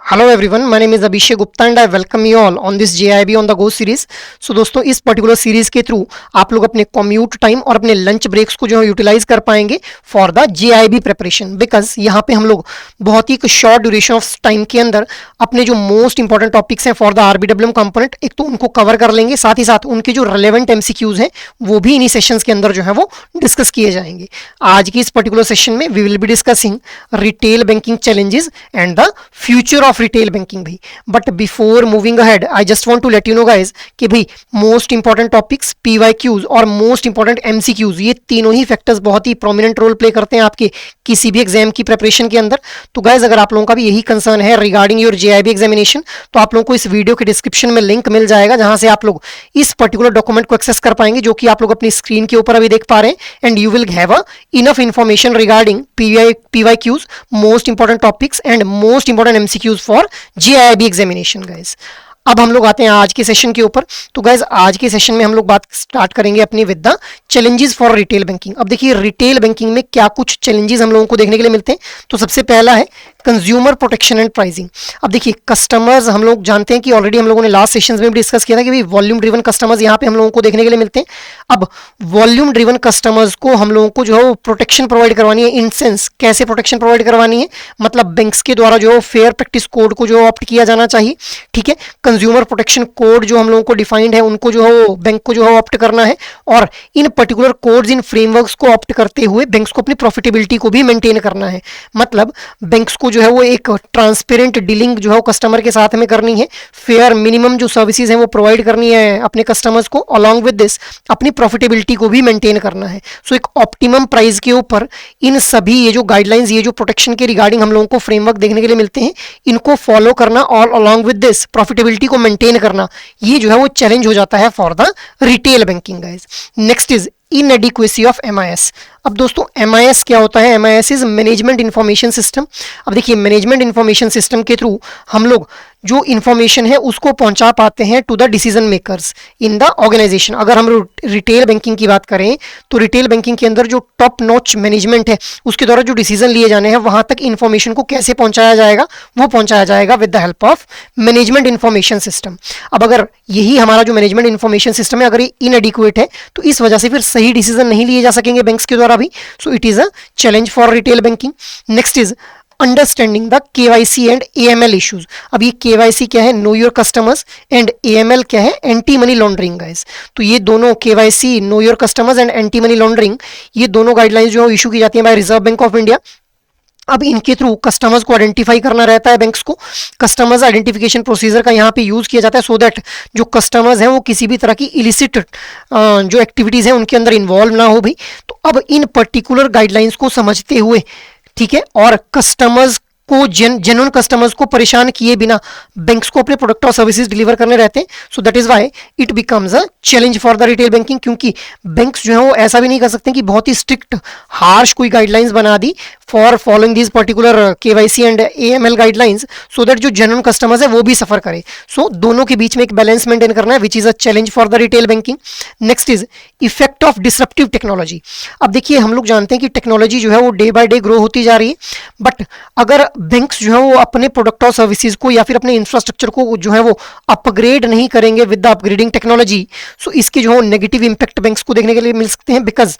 Hello everyone, my name is Abhishek Gupta and I welcome you all on this JIB on the Go series. So दोस्तों इस particular series के through आप लोग अपने commute time और अपने lunch breaks को जो है यूटिलाइज कर पाएंगे for the JIB preparation, because यहाँ पे हम लोग बहुत ही शॉर्ट ड्यूरेशन ऑफ टाइम के अंदर अपने जो मोस्ट इंपॉर्टेंट टॉपिक्स हैं फॉर द RBWM कंपोनेंट एक तो उनको कवर कर लेंगे, साथ ही साथ उनके जो रिलेवेंट MCQs हैं वो भी इन्हीं सेशंस के अंदर जो है वो डिस्कस किए जाएंगे। आज की इस पर्टिकुलर सेशन में we will be discussing retail banking challenges and the future of retail banking भाई। But before moving ahead I just want to let you know guys कि भाई मोस्ट इंपॉर्टेंट टॉपिक्स PYQs और most important MCQs ये तीनों ही factors बहुत ही prominent role play करते हैं आपके किसी भी एग्जाम की प्रिपरेशन के अंदर। तो गाइज अगर आप लोगों का भी यही कंसर्न है रिगार्डिंग योर JIB एग्जामिनेशन तो आप लोगों को इस वीडियो के डिस्क्रिप्शन में लिंक मिल जाएगा जहां से आप लोग इस पर्टिकुलर डॉक्यूमेंट को एक्सेस कर पाएंगे जो कि आप लोग अपनी स्क्रीन के ऊपर अभी देख पा रहे हैं। And you will have a enough information regarding PYQs, most important topics and most important MCQs for JIB examination guys. अब हम लोग आते हैं आज के सेशन के ऊपर। तो गाइज आज के सेशन में हम लोग बात स्टार्ट करेंगे अपनी with the challenges for retail banking. अब देखिए रिटेल बैंकिंग में क्या कुछ चैलेंजेस हम लोगों को देखने के लिए मिलते हैं। तो सबसे पहला है कंज्यूमर प्रोटेक्शन एंड प्राइसिंग। अब देखिए कस्टमर्स हम लोग जानते हैं कि ऑलरेडी हम लोगों ने लास्ट सेशंस में भी डिस्कस किया था कि भाई वॉल्यूम ड्रिवन कस्टमर्स यहाँ पे हम लोगों को देखने के लिए मिलते हैं। अब वॉल्यूम ड्रिवन कस्टमर्स को हम लोगों को जो है प्रोटेक्शन प्रोवाइड करवानी है। इन सेंस कैसे प्रोटेक्शन प्रोवाइड करवानी है, मतलब बैंक्स के द्वारा जो फेयर प्रैक्टिस कोड को जो ऑप्ट किया जाना चाहिए, ठीक है। कंज्यूमर प्रोटेक्शन कोड जो हम लोगों को डिफाइंड है उनको जो है बैंक को जो है ऑप्ट करना है और इन पर्टिकुलर कोड्स इन फ्रेमवर्क्स को ऑप्ट करते हुए बैंक्स को अपनी प्रॉफिटेबिलिटी को भी मेंटेन करना है। मतलब बैंक्स को जो है वो एक ट्रांसपेरेंट डीलिंग जो है कस्टमर के साथ में करनी है, फेयर मिनिमम जो सर्विसेज हैं वो प्रोवाइड करनी है अपने कस्टमर्स को, अलॉन्ग विद दिस अपनी प्रॉफिटेबिलिटी को भी मेंटेन करना है। सो एक ऑप्टिमम प्राइस के ऊपर इन सभी ये जो गाइडलाइंस ये जो प्रोटेक्शन के रिगार्डिंग हम लोगों को फ्रेमवर्क देखने के लिए मिलते हैं इनको फॉलो करना और अलॉन्ग विद दिस प्रॉफिटेबिलिटी को मेंटेन करना, ये जो है वो चैलेंज हो जाता है for the retail banking guys. Next is inadequacy of MIS। अब दोस्तों MIS क्या होता है? MIS इज मैनेजमेंट इंफॉर्मेशन सिस्टम। अब देखिए मैनेजमेंट इंफॉर्मेशन सिस्टम के थ्रू हम लोग जो इंफॉर्मेशन है उसको पहुंचा पाते हैं to the decision makers in the organization. अगर हम रिटेल बैंकिंग की बात करें तो रिटेल बैंकिंग के अंदर जो टॉप नॉच मैनेजमेंट है उसके द्वारा जो डिसीजन लिए जाने हैं वहां तक इंफॉर्मेशन को कैसे पहुंचाया जाएगा, वो पहुंचाया जाएगा with the help of management information system. अब अगर यही हमारा जो मैनेजमेंट इंफॉर्मेशन सिस्टम है अगर ये इनएडिक्वेट है तो इस वजह से फिर सही डिसीजन नहीं लिए जा सकेंगे बैंक्स के द्वारा भी। So it is a challenge for retail banking. Next is understanding the KYC and AML issues. अब ये KYC क्या है? Know your customers, and AML क्या है? Anti money laundering guys. तो ये दोनों KYC, know your customers and anti money laundering, ये दोनों गाइडलाइंस जो इशू की जाती है by reserve bank of India. अब इनके थ्रू कस्टमर्स को आइडेंटिफाई करना रहता है बैंक्स को। कस्टमर्स आइडेंटिफिकेशन प्रोसीजर का यहाँ पे यूज किया जाता है सो दैट जो कस्टमर्स हैं वो किसी भी तरह की इलिसिट जो एक्टिविटीज हैं उनके अंदर इन्वॉल्व ना हो भी। तो अब इन पर्टिकुलर गाइडलाइंस को समझते हुए, ठीक है, और कस्टमर्स को जेन्युइन कस्टमर्स को परेशान किए बिना बैंक्स को अपने प्रोडक्ट और सर्विसेज डिलीवर करने रहते हैं। सो that is why it becomes a challenge for the retail banking, क्योंकि बैंक्स जो है वो ऐसा भी नहीं कर सकते कि बहुत ही स्ट्रिक्ट हार्श कोई गाइडलाइंस बना दी for following these particular KYC and AML guidelines so that जो जेन्युइन कस्टमर्स है वो भी सफर करे। सो दोनों के बीच में एक बैलेंस मेंटेन करना है which is a challenge for the retail banking. Next is effect of disruptive technology. अब देखिए हम लोग जानते हैं कि टेक्नोलॉजी जो है वो डे बाय डे ग्रो होती जा रही है, बट अगर बैंक्स जो है वो अपने प्रोडक्ट और सर्विसेज को या फिर अपने इंफ्रास्ट्रक्चर को जो है वो अपग्रेड नहीं करेंगे विद द अपग्रेडिंग टेक्नोलॉजी, सो इसके जो है नेगेटिव इंपैक्ट बैंक्स को देखने के लिए मिल सकते हैं। बिकॉज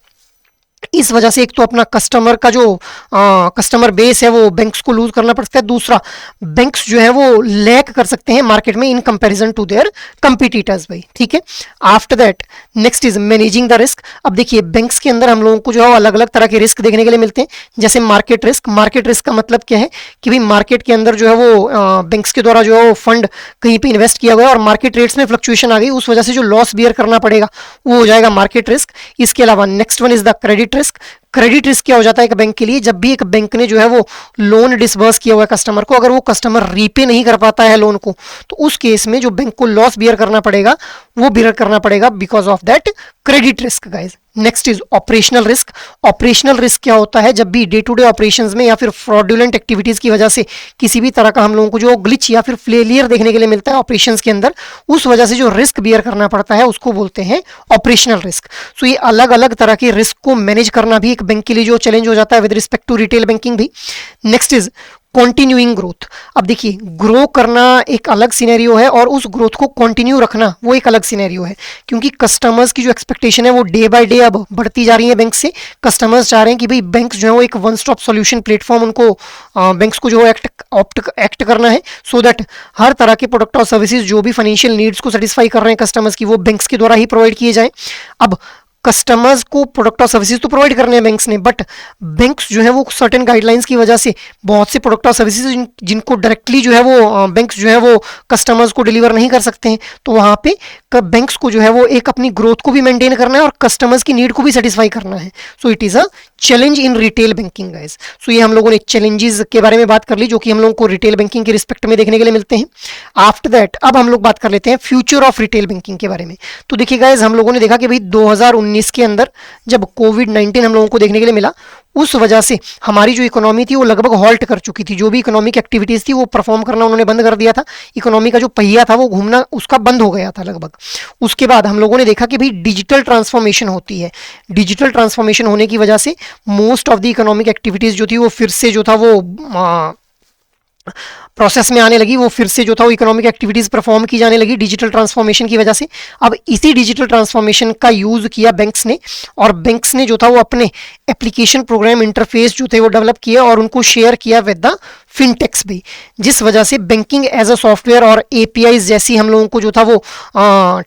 इस वजह से एक तो अपना कस्टमर का जो कस्टमर बेस है वो बैंक्स को लूज करना पड़ता है, दूसरा बैंक्स जो है वो लैक कर सकते हैं मार्केट में in comparison to their competitors भाई, ठीक है। After that next is managing the risk. अब देखिए बैंक्स के अंदर हम लोगों को जो है अलग अलग तरह के रिस्क देखने के लिए मिलते हैं, जैसे मार्केट रिस्क। मार्केट रिस्क का मतलब क्या है कि भाई मार्केट के अंदर जो है वो बैंक्स के द्वारा जो है वो फंड कहीं पे इन्वेस्ट किया गया और मार्केट रेट्स में फ्लक्चुएशन आ गई, उस वजह से जो लॉस बियर करना पड़ेगा वो हो जाएगा मार्केट रिस्क। इसके अलावा next one is the credit risk. Credit risk क्या हो जाता है एक बैंक के लिए? जब भी एक बैंक ने जो है वो लोन डिसबर्स किया हुआ है कस्टमर को, अगर वो कस्टमर रीपे नहीं कर पाता है लोन को तो उस केस में जो बैंक को लॉस बियर करना पड़ेगा वो बियर करना पड़ेगा because of that credit risk guys. Next is operational risk. Operational risk क्या होता है? जब भी डे टू डे ऑपरेशंस में या फिर फ्रॉडुलेंट एक्टिविटीज की वजह से किसी भी तरह का हम लोगों को जो ग्लिच या फिर फेलियर देखने के लिए मिलता है ऑपरेशंस के अंदर, उस वजह से जो रिस्क बियर करना पड़ता है उसको बोलते हैं ऑपरेशनल रिस्क। सो ये अलग अलग तरह के रिस्क को मैनेज करना भी एक बैंक के लिए जो चैलेंज हो जाता है with respect to retail banking भी। Next is continuing growth. अब देखिए ग्रो करना एक अलग सिनेरियो है और उस ग्रोथ को कंटिन्यू रखना वो एक अलग सिनेरियो है, क्योंकि कस्टमर्स की जो एक्सपेक्टेशन है वो डे बाय डे अब बढ़ती जा रही है बैंक से। कस्टमर्स चाह रहे हैं कि भाई बैंक जो है वो एक वन स्टॉप सॉल्यूशन प्लेटफॉर्म उनको बैंक्स को जो है एक्ट करना है, सो दैट हर तरह के प्रोडक्ट और सर्विसेज जो भी फाइनेंशियल नीड्स को सेटिस्फाई कर रहे हैं कस्टमर्स की वो बैंक्स के द्वारा ही प्रोवाइड किए जाएं। अब कस्टमर्स को प्रोडक्ट और सर्विसेज तो प्रोवाइड करने हैं बैंक्स ने, बट बैंक्स जो है वो सर्टेन गाइडलाइंस की वजह से बहुत से प्रोडक्ट और सर्विसेज जिनको डायरेक्टली जो है वो बैंक्स जो है वो कस्टमर्स को डिलीवर नहीं कर सकते हैं, तो वहाँ पे बैंक्स को जो है वो एक अपनी ग्रोथ को भी मेंटेन करना है और कस्टमर्स की नीड को भी सेटिस्फाई करना है। So it is a challenge in retail banking guys. सो ये हम लोगों ने चैलेंजेस के बारे में बात कर ली जो कि हम लोगों को रिटेल बैंकिंग के रिस्पेक्ट में देखने के लिए मिलते हैं। आफ्टर दैट अब हम लोग बात कर लेते हैं फ्यूचर ऑफ रिटेल बैंकिंग के बारे में। तो देखिए गाइस हम लोगों ने देखा कि भाई 2019 के अंदर जब कोविड-19 हम लोगों को देखने के लिए मिला, उस वजह से हमारी जो इकोनॉमी थी वो लगभग हॉल्ट कर चुकी थी। जो भी इकोनॉमिक एक्टिविटीज थी वो परफॉर्म करना उन्होंने बंद कर दिया था। इकोनॉमी का जो पहिया था वो घूमना उसका बंद हो गया था लगभग। उसके बाद हम लोगों ने देखा कि भाई डिजिटल ट्रांसफॉर्मेशन होती है। डिजिटल ट्रांसफॉर्मेशन होने की वजह से most of the economic activities जो थी वो फिर से जो था वो प्रोसेस में आने लगी, वो फिर से जो था वो इकोनॉमिक एक्टिविटीज परफॉर्म की जाने लगी डिजिटल ट्रांसफॉर्मेशन की वजह से। अब इसी डिजिटल ट्रांसफॉर्मेशन का यूज किया बैंक्स ने, और बैंक्स ने जो था वो अपने एप्लीकेशन प्रोग्राम इंटरफेस जो थे वो डेवलप किया और उनको शेयर किया विद द फिनटेक्स भी, जिस वजह से बैंकिंग एज अ सॉफ्टवेयर और एपीआई जैसी हम लोगों को जो था वो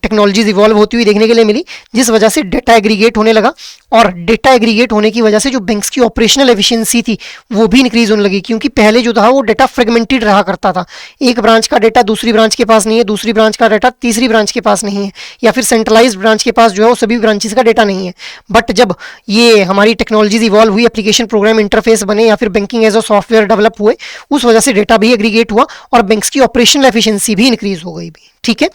टेक्नोलॉजीज इवॉल्व होती हुई देखने के लिए मिली, जिस वजह से डेटा एग्रीगेट होने लगा। और डेटा एग्रीगेट होने की वजह से जो बैंक्स की ऑपरेशनल एफिशिएंसी थी वो भी इंक्रीज होने लगी, क्योंकि पहले जो था वो डेटा फ्रेगमेंटेड रहा करता था। एक ब्रांच का डेटा दूसरी ब्रांच के पास नहीं है, दूसरी ब्रांच का डेटा तीसरी ब्रांच के पास नहीं है, या फिर सेंट्रलाइज्ड ब्रांच के पास जो है वो सभी ब्रांचेस का डेटा नहीं है। बट जब ये हमारी टेक्नोलॉजीज इवॉल्व हुई, एप्लीकेशन प्रोग्राम इंटरफेस बने या फिर banking as a software develop हुए, उस वजह से डेटा भी एग्रीगेट हुआ और बैंक्स की ऑपरेशनल एफिशिएंसी भी इंक्रीज हो गई भी। ठीक है,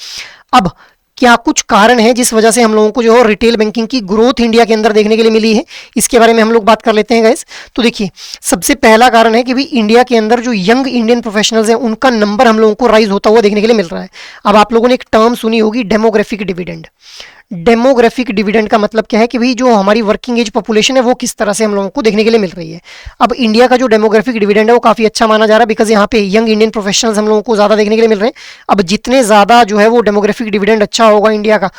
अब क्या कुछ कारण है जिस वजह से हम लोगों को जो है रिटेल बैंकिंग की ग्रोथ इंडिया के अंदर देखने के लिए मिली है, इसके बारे में हम लोग बात कर लेते हैं गाइस। तो देखिए सबसे पहला कारण है कि भाई इंडिया के अंदर जो यंग इंडियन प्रोफेशनल्स हैं उनका नंबर हम लोगों को राइज होता हुआ देखने के लिए मिल रहा है। अब आप लोगों ने एक टर्म सुनी होगी डेमोग्राफिक डिविडेंड। डेमोग्राफिक डिविडेंड का मतलब क्या है कि भाई जो हमारी वर्किंग एज पॉपुलेशन है वो किस तरह से हम लोगों को देखने के लिए मिल रही है। अब इंडिया का जो डेमोग्राफिक डिविडेंड है वो काफ़ी अच्छा माना जा रहा है, बिकॉज यहाँ पे यंग इंडियन प्रोफेशनल्स हम लोगों को ज़्यादा देखने के लिए मिल रहे हैं। अब जितने ज़्यादा जो है वो डेमोग्राफिक डिविडेंड अच्छा होगा इंडिया का,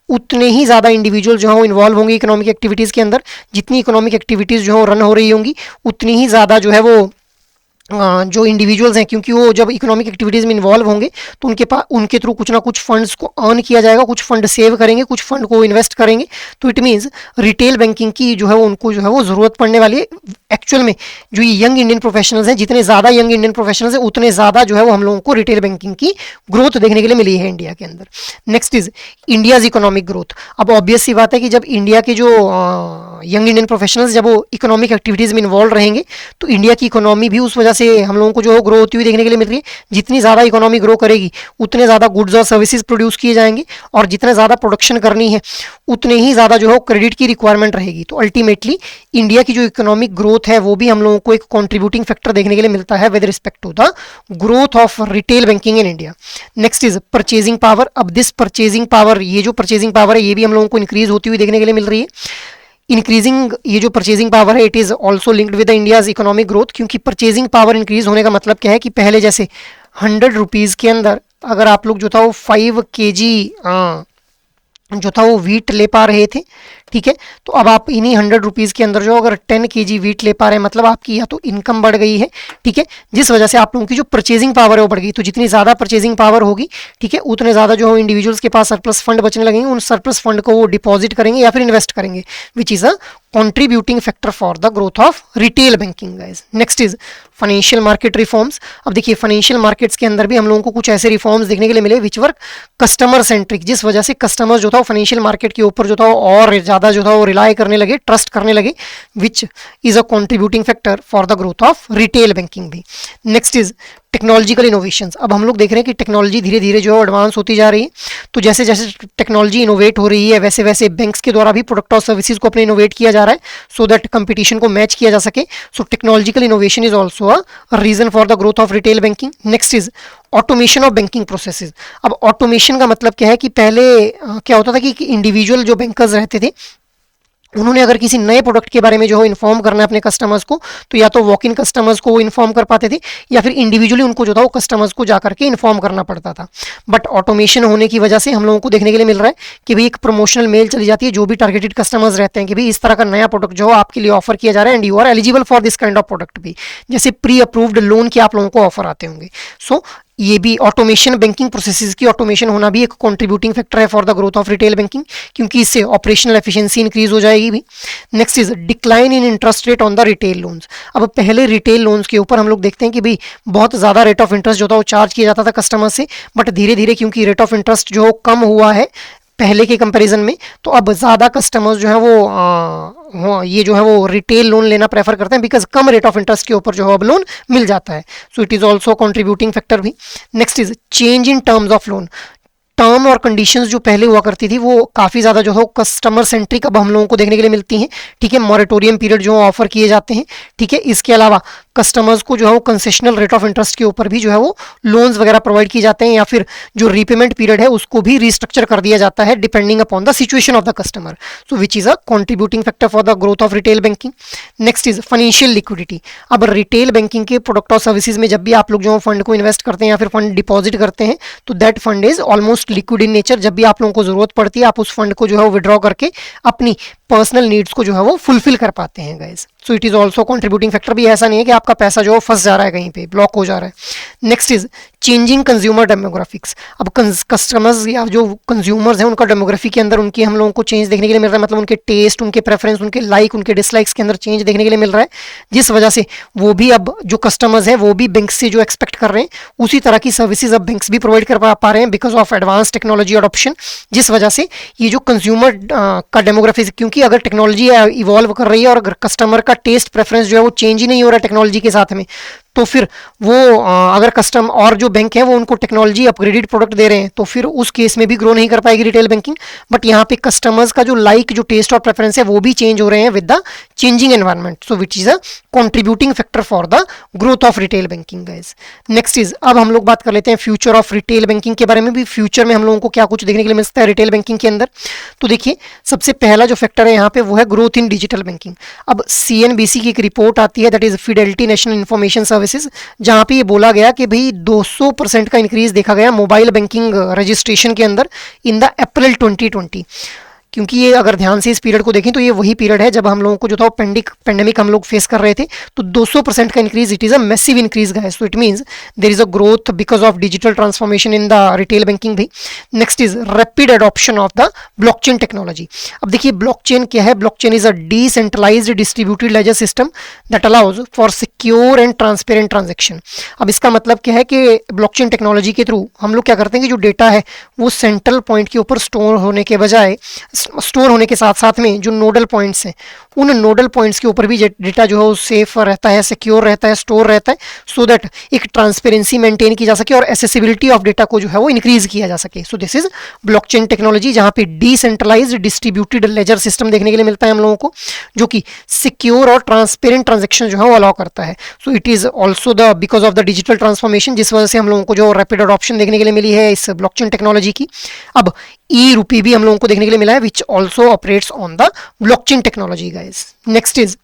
उतने ही ज़्यादा इंडिविजुअल जो है वो इन्वॉल्व होंगे इकोनॉमिक एक्टिविटीज़ के अंदर। जितनी इकोनॉमिक एक्टिविटीज़ जो है रन हो रही होंगी, उतनी ही ज़्यादा जो है वो जो इंडिविजुअल्स हैं, क्योंकि वो जब इकोनॉमिक एक्टिविटीज़ में इन्वॉल्व होंगे तो उनके थ्रू कुछ ना कुछ फंड्स को अर्न किया जाएगा, कुछ फंड सेव करेंगे, कुछ फंड को इन्वेस्ट करेंगे। तो इट मीन्स रिटेल बैंकिंग की जो है वो उनको जो है वो ज़रूरत पड़ने वाली है। एक्चुअल में जो ये यंग इंडियन प्रोफेशनल्स हैं, जितने ज़्यादा यंग इंडियन प्रोफेशनल्स हैं उतने ज़्यादा जो है वो हम लोगों को रिटेल बैंकिंग की ग्रोथ देखने के लिए मिली है इंडिया के अंदर। Next is India's economic growth. अब ऑब्वियस सी बात है कि जब इंडिया के जो यंग इंडियन प्रोफेशनल्स जब वो इकोनॉमिक एक्टिविटीज़ में इन्वॉल्व रहेंगे तो इंडिया की इकोनॉमी भी उस वजह से हम लोगों को जो ग्रो होती हुई देखने के लिए मिल रही है। जितनी ज़्यादा इकोनॉमी ग्रो करेगी उतने ज़्यादा गुड्स और सर्विसेज प्रोड्यूस किए जाएंगे, और जितने ज़्यादा प्रोडक्शन करनी है उतने ही ज़्यादा जो है क्रेडिट की रिक्वायरमेंट रहेगी। तो अल्टीमेटली इंडिया की जो इकोनॉमिक ग्रोथ है वो भी हम लोगों को एक कॉन्ट्रीब्यूटिंग फैक्टर देखने के लिए मिलता है with respect to the growth of retail banking in India. Next is purchasing power. अब दिस परचेजिंग पावर, ये जो परचेजिंग पावर है ये भी हम लोगों को इंक्रीज होती हुई देखने के लिए मिल रही है। इंक्रीजिंग ये जो परचेजिंग पावर है it is also linked with the India's economic growth, क्योंकि परचेजिंग पावर इंक्रीज होने का मतलब क्या है कि पहले जैसे 100 रुपीज़ के अंदर अगर आप लोग जो था वो 5 kg जो था वो वीट ले पा रहे थे, ठीक है, तो अब आप इन्हीं 100 रुपीज़ के अंदर जो अगर 10 kg वीट ले पा रहे हैं, मतलब आपकी या तो इनकम बढ़ गई है, ठीक है, जिस वजह से आप लोगों की जो परचेजिंग पावर है वो बढ़ गई। तो जितनी ज़्यादा परचेजिंग पावर होगी, ठीक है, उतने ज़्यादा जो है इंडिविजुअल्स के पास सरप्लस फंड बचने लगेंगे। उन सरप्लस फंड को वो डिपॉजिट करेंगे या फिर इन्वेस्ट करेंगे, विच is a contributing factor for the growth of retail banking guys. Next is financial market reforms. अब देखिए फाइनेंशियल मार्केट्स के अंदर भी हम लोगों को कुछ ऐसे रिफॉर्म्स देखने के लिए मिले विच वर्क कस्टमर सेंट्रिक, जिस वजह से कस्टमर जो था वो फाइनेंशियल मार्केट के ऊपर जो था और ज़्यादा जो था वो रिलाई करने लगे, ट्रस्ट करने लगे, which is a contributing factor for the growth of retail banking भी। Next is technological innovations. अब हम लोग देख रहे हैं कि टेक्नोलॉजी धीरे धीरे जो है एडवांस होती जा रही है। तो जैसे जैसे टेक्नोलॉजी इनोवेट हो रही है वैसे वैसे बैंक्स के द्वारा भी प्रोडक्ट और सर्विसेज को अपने इनोवेट किया जा रहा है, सो दैट कंपटीशन को मैच किया जा सके। So technological innovation is also a reason for the growth of retail banking. Next is automation of banking processes. अब ऑटोमेशन का मतलब क्या है कि पहले क्या होता था कि इंडिविजुअल जो बैंकर्स रहते थे उन्होंने अगर किसी नए प्रोडक्ट के बारे में जो है इन्फॉर्म करना है अपने कस्टमर्स को, तो या तो वॉक इन कस्टमर्स को वो इन्फॉर्म कर पाते थे या फिर इंडिविजुअली उनको जो था वो कस्टमर्स को जाकर के इन्फॉर्म करना पड़ता था। बट ऑटोमेशन होने की वजह से हम लोगों को देखने के लिए मिल रहा है कि भाई एक प्रमोशनल मेल चली जाती है जो भी टारगेटेड कस्टमर्स रहते हैं कि भाई इस तरह का नया प्रोडक्ट जो आपके लिए ऑफर किया जा रहा है and you are eligible for this kind of product भी, जैसे प्री अप्रूव्ड लोन के आप लोगों को ऑफर आते होंगे। सो ये भी ऑटोमेशन, बैंकिंग प्रोसेसेस की ऑटोमेशन होना भी एक कंट्रीब्यूटिंग फैक्टर है for the growth of retail banking, क्योंकि इससे ऑपरेशनल एफिशिएंसी इंक्रीज हो जाएगी भी। Next is decline in interest rate on the retail loans. अब पहले रिटेल लोन्स के ऊपर हम लोग देखते हैं कि भाई बहुत ज़्यादा रेट ऑफ इंटरेस्ट जो था वो चार्ज किया जाता था कस्टमर से, बट धीरे धीरे क्योंकि रेट ऑफ इंटरेस्ट जो कम हुआ है पहले के कंपैरिजन में, तो अब ज़्यादा कस्टमर्स जो है वो ये जो है वो रिटेल लोन लेना प्रेफर करते हैं, बिकॉज कम रेट ऑफ इंटरेस्ट के ऊपर जो है अब लोन मिल जाता है। So it is also contributing factor भी। Next is change in terms of loan. Term और कंडीशंस जो पहले हुआ करती थी वो काफ़ी ज़्यादा जो है कस्टमर सेंट्रिक अब हम लोगों को देखने के लिए मिलती हैं। ठीक है, मॉरेटोरियम पीरियड जो ऑफर किए जाते हैं। ठीक है, इसके अलावा कस्टमर्स को जो है वो कंसेशनल रेट ऑफ इंटरेस्ट के ऊपर भी जो है वो लोन्स वगैरह प्रोवाइड किए जाते हैं, या फिर जो रीपेमेंट पीरियड है उसको भी रिस्ट्रक्चर कर दिया जाता है depending upon the situation of the customer. So which is a contributing factor for the growth of retail banking. Next is financial liquidity. अब रिटेल बैंकिंग के प्रोडक्ट और सर्विसेज में जब भी आप लोग जो फंड को इन्वेस्ट करते हैं या फिर फंड डिपॉजिट करते हैं, तो that fund is almost liquid in nature. जब भी आप लोगों को जरूरत पड़ती है आप उस फंड को जो है वो विड्रॉ करके अपनी पर्सनल नीड्स को जो है वो फुलफिल कर पाते हैं guys. So it is also contributing factor भी। ऐसा नहीं है कि आपका पैसा जो फंस जा रहा है कहीं पे, ब्लॉक हो जा रहा है। Next is changing consumer demographics. अब कस्टमर्स या जो कंज्यूमर्स हैं उनका डेमोग्राफी के अंदर उनकी हम लोगों को चेंज देखने के लिए मिल रहा है, मतलब उनके टेस्ट, उनके प्रेफरेंस, उनके लाइक, उनके डिसलाइक्स के अंदर चेंज देखने के लिए मिल रहा है, जिस वजह से वो भी अब जो कस्टमर्स हैं वो भी बैंक से जो एक्सपेक्ट कर रहे हैं उसी तरह की सर्विसेज अब बैंक्स भी प्रोवाइड कर पा रहे हैं because of advance technology adoption. जिस वजह से ये जो कंज्यूमर का डेमोग्राफी, क्योंकि अगर टेक्नोलॉजी इवॉल्व कर रही है और अगर कस्टमर का टेस्ट प्रेफरेंस जो है वो चेंज ही नहीं हो रहा है टेक्नोलॉजी के साथ में, तो फिर वो अगर कस्टम और जो बैंक है वो उनको टेक्नोलॉजी अपग्रेडेड प्रोडक्ट दे रहे हैं तो फिर उस केस में भी ग्रो नहीं कर पाएगी रिटेल बैंकिंग। बट यहाँ पे कस्टमर्स का जो लाइक, जो टेस्ट और प्रेफरेंस है वो भी चेंज हो रहे हैं with the changing environment. So which is a contributing factor for the growth of retail banking guys. Next is, अब हम लोग बात कर लेते हैं फ्यूचर ऑफ रिटेल बैंकिंग के बारे में भी। फ्यूचर में हम लोगों को क्या कुछ देखने के लिए मिलता है रिटेल बैंकिंग के अंदर, तो देखिए सबसे पहला जो फैक्टर है यहाँ पे वो है ग्रोथ इन डिजिटल बैंकिंग। अब CNBC की एक रिपोर्ट आती है, that is Fidelity national information services, जहाँ पे ये बोला गया कि भाई 200% का इंक्रीज देखा गया मोबाइल बैंकिंग रजिस्ट्रेशन के अंदर इन द अप्रैल 2020। क्योंकि ये अगर ध्यान से इस पीरियड को देखें तो ये वही पीरियड है जब हम लोगों को जो था पेंडेमिक हम लोग फेस कर रहे थे, तो 200% का increase, it is a massive increase guys. So it means there is a growth because of digital transformation in the retail banking भी। Next is rapid adoption of the blockchain technology. अब देखिए blockchain क्या है? Blockchain is a decentralized distributed ledger system that allows for secure and transparent transaction. अब इसका मतलब क्या है कि ब्लॉकचेन टेक्नोलॉजी के थ्रू हम लोग क्या करते हैं कि जो डेटा है वो सेंट्रल पॉइंट के ऊपर स्टोर होने के बजाय, स्टोर होने के साथ साथ में जो नोडल पॉइंट्स हैं उन नोडल पॉइंट्स के ऊपर भी डेटा जो है वो सेफ रहता है, सिक्योर रहता है, स्टोर रहता है, सो दैट एक ट्रांसपेरेंसी मेंटेन की जा सके और एसेसिबिलिटी ऑफ डेटा को जो है वो इंक्रीज किया जा सके। So this is blockchain technology, जहाँ पे डिसेंट्रलाइज्ड डिस्ट्रीब्यूटेड लेजर सिस्टम देखने के लिए मिलता है हम लोगों को, जो कि सिक्योर और ट्रांसपेरेंट ट्रांजेक्शन जो है वो अलाउ करता है। So it is also the because of the digital transformation, जिस वजह से हम लोगों को जो रैपिड अडॉप्शन देखने के लिए मिली है इस ब्लॉकचेन टेक्नोलॉजी की। अब ई-रूपी भी हम लोगों को देखने के लिए मिला है which also operates on the blockchain technology guys. Next is,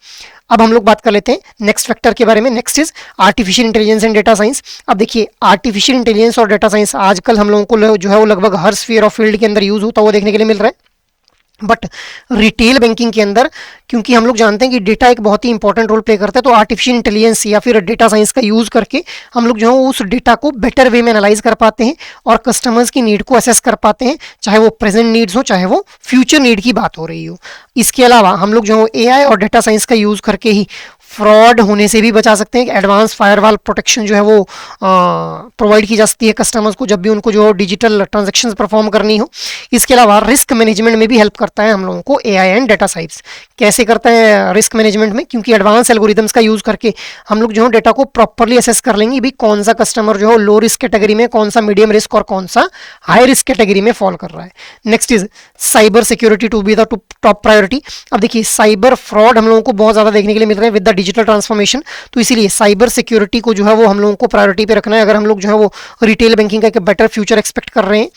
अब हम लोग बात कर लेते हैं नेक्स्ट फैक्टर के बारे में। Next is artificial intelligence and data science. अब देखिए आर्टिफिशियल इंटेलिजेंस और डेटा साइंस आजकल हम लोगों को जो है वो लगभग हर स्फीयर ऑफ फील्ड के अंदर यूज होता हुआ देखने के लिए मिल रहा है। बट रिटेल बैंकिंग के अंदर क्योंकि हम लोग जानते हैं कि डेटा एक बहुत ही इंपॉर्टेंट रोल प्ले करता है, तो आर्टिफिशियल इंटेलिजेंस या फिर डेटा साइंस का यूज़ करके हम लोग जो है उस डेटा को बेटर वे में एनालाइज कर पाते हैं और कस्टमर्स की नीड को असेस कर पाते हैं, चाहे वो प्रेजेंट नीड्स हो चाहे वो फ्यूचर नीड की बात हो रही हो। इसके अलावा हम लोग जो है AI और डेटा साइंस का यूज़ करके ही फ्रॉड होने से भी बचा सकते हैं। एडवांस फायरवॉल प्रोटेक्शन जो है वो प्रोवाइड की जा सकती है कस्टमर्स को जब भी उनको जो डिजिटल ट्रांजैक्शंस परफॉर्म करनी हो। इसके अलावा रिस्क मैनेजमेंट में भी हेल्प करता है हम लोगों को AI एंड डेटा साइंस। कैसे करता है रिस्क मैनेजमेंट में? क्योंकि एडवांस एल्गोरिदम्स का यूज़ करके हम लोग जो है डेटा को प्रॉपरली असेस कर लेंगे भी कौन सा कस्टमर जो है लो रिस्क कैटेगरी में, कौन सा मीडियम रिस्क और कौन सा हाई रिस्क कैटेगरी में फॉल कर रहा है। Next is cyber security to be the top priority. अब देखिए साइबर फ्रॉड हम लोगों को बहुत ज़्यादा देखने के लिए मिल रहे हैं विद द डिजिटल ट्रांसफॉर्मेशन, तो इसीलिए साइबर सिक्योरिटी को जो है वो हम लोगों को प्रायोरिटी पे रखना है अगर हम लोग जो है वो रिटेल बैंकिंग का एक बेटर फ्यूचर एक्सपेक्ट कर रहे हैं।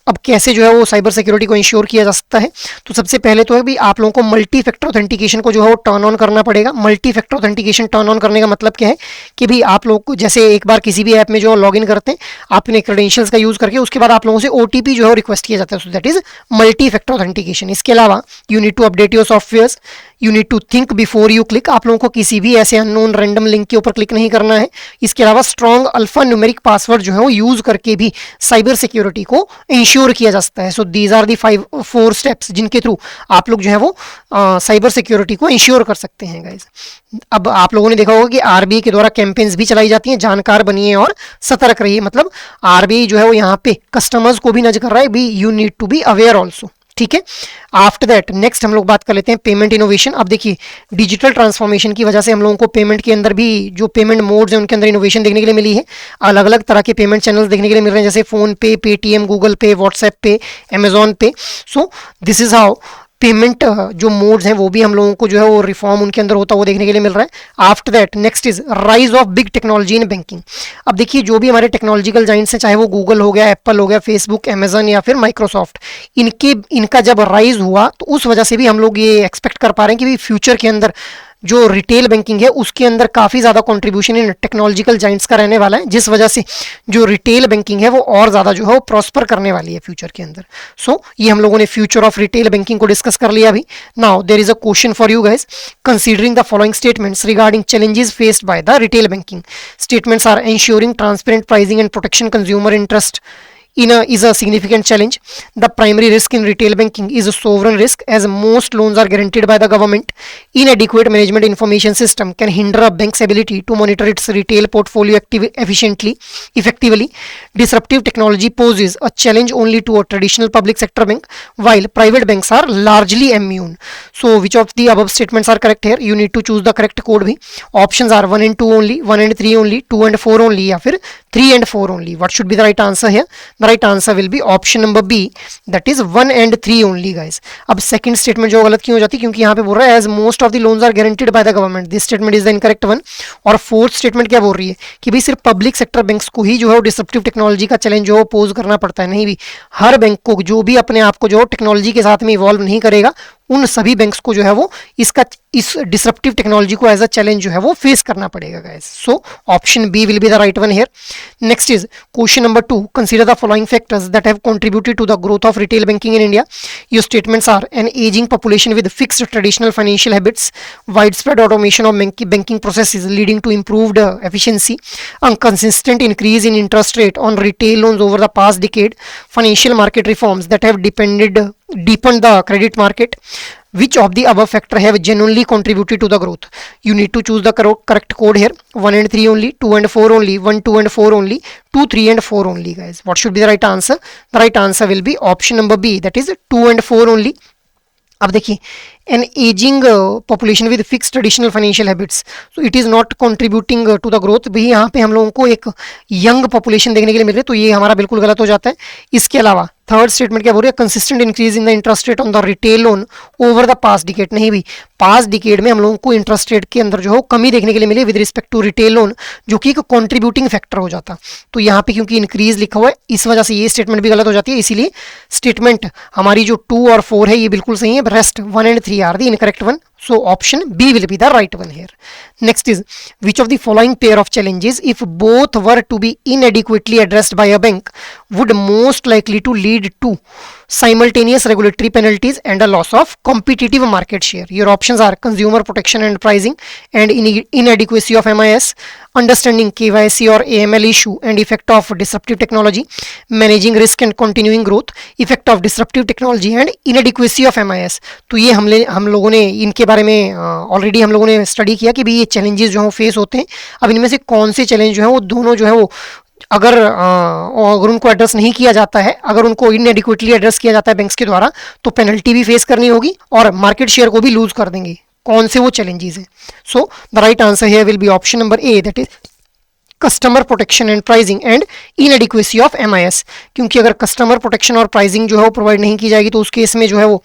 अब कैसे जो है वो साइबर सिक्योरिटी को इंश्योर किया जा सकता है, तो सबसे पहले तो है भी आप लोगों को मल्टी फैक्टर ऑथेंटिकेशन को जो है वो टर्न ऑन करना पड़ेगा। Multi factor authentication turn on करने का मतलब क्या है कि भी आप लोग को जैसे एक बार किसी भी ऐप में जो लॉग इन करते हैं आपने क्रेडेंशियल्स का यूज करके, उसके बाद आप लोगों से ओटीपी जो है रिक्वेस्ट किया जाता है, so that is multi factor authentication. इसके अलावा you need to update your software, you need to think before you click, आप लोगों को किसी भी ऐसे अननोन रैंडम लिंक के ऊपर क्लिक नहीं करना है। इसके अलावा स्ट्रॉन्ग अल्फा न्यूमेरिक पासवर्ड जो है वो यूज करके भी साइबर सिक्योरिटी को इंश्योर किया जा सकता है। So these are the 4 steps जिनके थ्रू आप लोग जो है वो साइबर सिक्योरिटी को इंश्योर कर सकते हैं गाइज। अब आप लोगों ने देखा होगा कि आरबीआई के द्वारा कैंपेन्स भी चलाई जाती हैं, जानकार बनिए और सतर्क रहिए, मतलब आरबीआई जो है वो यहाँ पे कस्टमर्स को भी नज कर रहा है, भी you need to be aware also, ठीक है। आफ्टर दैट नेक्स्ट हम लोग बात कर लेते हैं पेमेंट इनोवेशन। अब देखिए डिजिटल ट्रांसफॉर्मेशन की वजह से हम लोगों को पेमेंट के अंदर भी जो पेमेंट मोड्स हैं उनके अंदर इनोवेशन देखने के लिए मिली है। अलग अलग तरह के पेमेंट चैनल्स देखने के लिए मिल रहे हैं, जैसे फोन पे, पेटीएम, गूगल पे, व्हाट्सएप पे, अमेजॉन पे। So this is how payment जो मोड्स हैं वो भी हम लोगों को जो है वो रिफॉर्म उनके अंदर होता हुआ देखने के लिए मिल रहा है। After that next is rise of big technology in banking. अब देखिए जो भी हमारे टेक्नोलॉजिकल जाइंट्स हैं, चाहे वो गूगल हो गया, एप्पल हो गया, फेसबुक, अमेजन या फिर माइक्रोसॉफ्ट, इनका जब राइज हुआ तो उस वजह से भी हम लोग ये एक्सपेक्ट कर पा रहे हैं कि फ्यूचर के अंदर जो रिटेल बैंकिंग है उसके अंदर काफ़ी ज़्यादा कंट्रीब्यूशन इन टेक्नोलॉजिकल जाइंट्स का रहने वाला है, जिस वजह से जो रिटेल बैंकिंग है वो और ज़्यादा जो है वो प्रॉस्पर करने वाली है फ्यूचर के अंदर। सो ये हम लोगों ने फ्यूचर ऑफ रिटेल बैंकिंग को डिस्कस कर लिया अभी। Now there is a question for you guys, considering the following statements regarding challenges faced by the retail banking. Statements are ensuring transparent pricing and protection consumer interest is a significant challenge. The primary risk in retail banking is a sovereign risk, as most loans are guaranteed by the government. Inadequate management information system can hinder a bank's ability to monitor its retail portfolio effectively. Disruptive technology poses a challenge only to a traditional public sector bank, while private banks are largely immune. So which of the above statements are correct here? You need to choose the correct code भी. Options are 1 and 2 only, 1 and 3 only, 2 and 4 only, या फिर 3 and 4 only. What should be the right answer here? The right answer will be option number B, that is 1 and 3 only guys. अब second statement जो गलत क्यों हो जाती है, क्योंकि यहाँ पे बोल रहा है as most of the loans are guaranteed by the government. This statement is the incorrect one. और fourth statement क्या बोल रही है कि भाई सिर्फ पब्लिक सेक्टर बैंक्स को ही जो है डिसरप्टिव टेक्नोलॉजी का चैलेंज जो है पोज करना पड़ता है। नहीं भी, हर बैंक को जो भी अपने आप को जो टेक्नोलॉजी के साथ में इवॉल्व नहीं करेगा उन सभी बैंक्स को जो है वो इस डिसरप्टिव टेक्नोलॉजी को एज अ चैलेंज जो है वो फेस करना पड़ेगा guys. So option B will be the right one here. Next is question number 2, consider the following factors that have contributed to the growth of retail banking in India. Your statements are an aging population with fixed traditional financial habits, widespread automation of banking processes leading to improved efficiency, a consistent increase in interest rate on retail loans over the past decade, financial market reforms that have deepened the credit market. Which of the above factor have genuinely contributed to the growth? You need to choose the correct code here. 1 and 3 only, 2 and 4 only, 1, 2 and 4 only, 2, 3 and 4 only guys. What should be the right answer? The right answer will be option number B, that is 2 and 4 only. अब देखिए an aging population with fixed traditional financial habits, so it is not contributing to the growth. भाई यहाँ पे हम लोगों को एक young population देखने के लिए मिल रही है, तो ये हमारा बिल्कुल गलत हो जाता है। इसके अलावा थर्ड स्टेटमेंट क्या बोल रही है, consistent increase in the interest rate on the retail loan over the past decade. नहीं भी, पास्ट डिकेड में हम लोगों को इंटरेस्ट रेट के अंदर जो है कमी देखने के लिए मिली with respect to retail loan, जो कि एक कॉन्ट्रीब्यूटिंग फैक्टर हो जाता। तो यहाँ पे क्योंकि इंक्रीज लिखा हुआ है इस वजह से ये स्टेटमेंट भी गलत हो जाती है, इसीलिए स्टेटमेंट हमारी जो 2 और 4 है ये बिल्कुल सही है, rest 1 and 3 are the incorrect one. So option B will be the right one here. Next is, which of the following pair of challenges, if both were to be inadequately addressed by a bank, would most likely to lead to simultaneous regulatory penalties and a loss of competitive market share? Your options are consumer protection and pricing and inadequacy of MIS, understanding KYC or AML issue and effect of disruptive technology, managing risk and continuing growth, effect of disruptive technology and inadequacy of MIS. तो ये हम लोगों ने इनके बारे में already हम लोगों ने स्टडी किया कि भाई ये चैलेंजेस जो है फेस होते हैं। अब इनमें से कौन से चैलेंज जो है वो दोनों जो है वो अगर उनको एड्रेस नहीं किया जाता है, अगर उनको इनएडिक्वेटली एड्रेस किया जाता है बैंक्स के द्वारा, तो पेनल्टी भी फेस करनी होगी और मार्केट शेयर को भी लूज कर देंगे। कौन से वो चैलेंजेस हैं? So the right answer here will be option number A, that is customer protection and pricing and inadequacy of MIS। क्योंकि अगर कस्टमर प्रोटेक्शन और प्राइसिंग जो है वो प्रोवाइड नहीं की जाएगी तो उस केस में जो है वो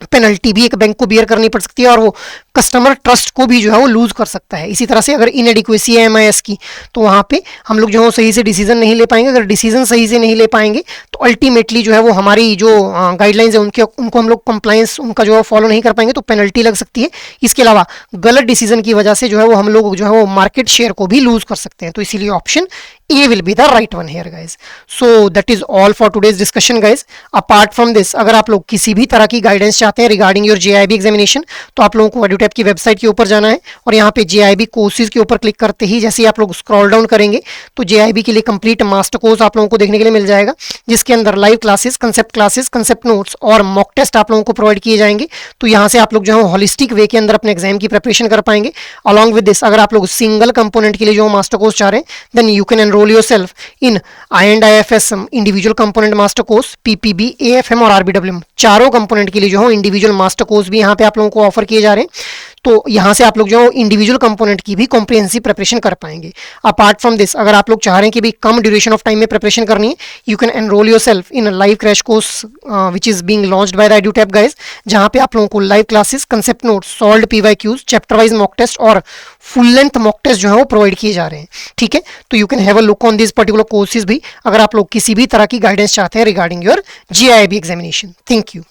पेनल्टी भी एक बैंक को बियर करनी पड़ सकती है और वो कस्टमर ट्रस्ट को भी जो है वो लूज कर सकता है। इसी तरह से अगर इनएडिक्वेसी है एमआईएस की, तो वहाँ पे हम लोग जो है सही से डिसीजन नहीं ले पाएंगे। अगर डिसीजन सही से नहीं ले पाएंगे तो अल्टीमेटली जो है वो हमारी जो गाइडलाइंस है उनको हम लोग कंप्लायंस उनका जो है फॉलो नहीं कर पाएंगे तो पेनल्टी लग सकती है। इसके अलावा गलत डिसीजन की वजह से जो है वो हम लोग जो है वो मार्केट शेयर को भी लूज कर सकते हैं। तो इसीलिए option A will be the right one here guys. So that is all for today's discussion guys. Apart from this, अगर आप लोग किसी भी तरह की गाइडेंस चाहते हैं रिगार्डिंग योर जेआईबी एग्जामिनेशन, तो आप लोगों को एडुटैप की वेबसाइट के ऊपर जाना है और यहाँ पे जेआईबी कोर्सेज के ऊपर क्लिक करते ही जैसे ही आप लोग स्क्रॉल डाउन करेंगे तो जेआईबी के लिए कंप्लीट मास्टर कोर्स आप लोगों को देखने के लिए मिल जाएगा, जिसके अंदर लाइव क्लासेस, कंसेप्ट नोट्स और मॉक टेस्ट आप लोगों को प्रोवाइड किए जाएंगे। तो यहाँ से आप लोग जो है होलिस्टिक वे के अंदर अपने एग्जाम की प्रिपरेशन कर पाएंगे। अलॉन्ग विद दिस, अगर आप लोग सिंगल कंपोनेंट के लिए जो मास्टर कोर्स चाह रहे हैं, then you can enroll yourself in I&IFS individual component master course, PPB, AFM और RBWM, चारों कंपोनेंट के लिए जो है इंडिविजुअल मास्टर कोर्स भी यहाँ पे आप लोगों को ऑफर किए जा रहे हैं। तो यहाँ से आप लोग जो इंडिविजुअल कंपोनेंट की भी कॉम्प्रिहेंसिव प्रिपरेशन कर पाएंगे। अपार्ट फ्रॉम दिस, अगर आप लोग चाह रहे हैं कि भी कम ड्यूरेशन ऑफ टाइम में प्रिपरेशन करनी है, you can enroll yourself in live crash course which is being launched by the Edutap guys, जहाँ पे आप लोगों को live classes, concept notes, solved PYQs, chapter wise mock test और फुल लेंथ मॉक टेस्ट जो है वो प्रोवाइड किए जा रहे हैं। ठीक है, तो you can have a look on this particular courses भी अगर आप लोग किसी भी तरह की गाइडेंस चाहते हैं regarding your GIB examination. Thank you.